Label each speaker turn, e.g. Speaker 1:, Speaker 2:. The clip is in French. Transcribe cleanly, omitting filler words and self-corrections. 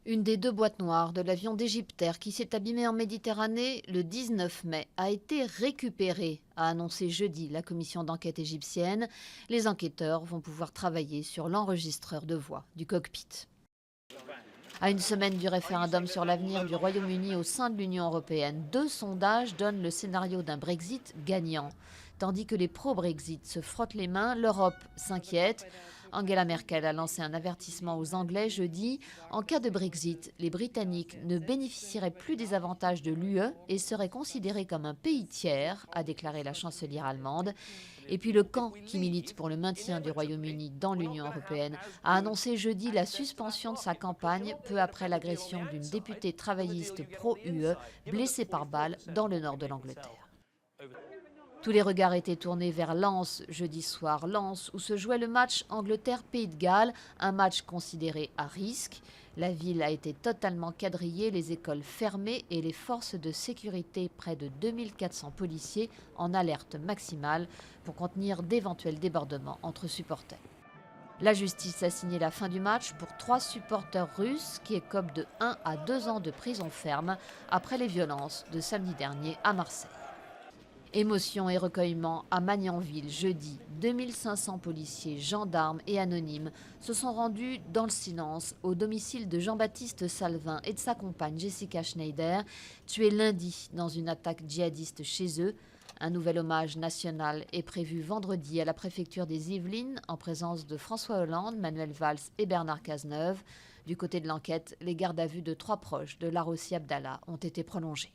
Speaker 1: Une des deux boîtes noires de l'avion d'Égyptair qui s'est abîmé en Méditerranée le 19 mai a été récupérée, a annoncé jeudi la commission d'enquête égyptienne. Les enquêteurs vont pouvoir travailler sur l'enregistreur de voix du cockpit. À une semaine du référendum sur l'avenir du Royaume-Uni au sein de l'Union européenne, 2 sondages donnent le scénario d'un Brexit gagnant. Tandis que les pro-Brexit se frottent les mains, l'Europe s'inquiète. Angela Merkel a lancé un avertissement aux Anglais jeudi. En cas de Brexit, les Britanniques ne bénéficieraient plus des avantages de l'UE et seraient considérés comme un pays tiers, a déclaré la chancelière allemande. Et puis le camp qui milite pour le maintien du Royaume-Uni dans l'Union européenne a annoncé jeudi la suspension de sa campagne peu après l'agression d'une députée travailliste pro-UE blessée par balle dans le nord de l'Angleterre. Tous les regards étaient tournés vers Lens jeudi soir. Lens où se jouait le match Angleterre-Pays de Galles, un match considéré à risque. La ville a été totalement quadrillée, les écoles fermées et les forces de sécurité, près de 2400 policiers, en alerte maximale pour contenir d'éventuels débordements entre supporters. La justice a signé la fin du match pour 3 supporters russes qui écopent de 1 à 2 ans de prison ferme après les violences de samedi dernier à Marseille. Émotion et recueillement à Magnanville jeudi. 2500 policiers, gendarmes et anonymes se sont rendus dans le silence au domicile de Jean-Baptiste Salvin et de sa compagne Jessica Schneider, tués lundi dans une attaque djihadiste chez eux. Un nouvel hommage national est prévu vendredi à la préfecture des Yvelines en présence de François Hollande, Manuel Valls et Bernard Cazeneuve. Du côté de l'enquête, les gardes à vue de 3 proches de Larossi Abdallah ont été prolongés.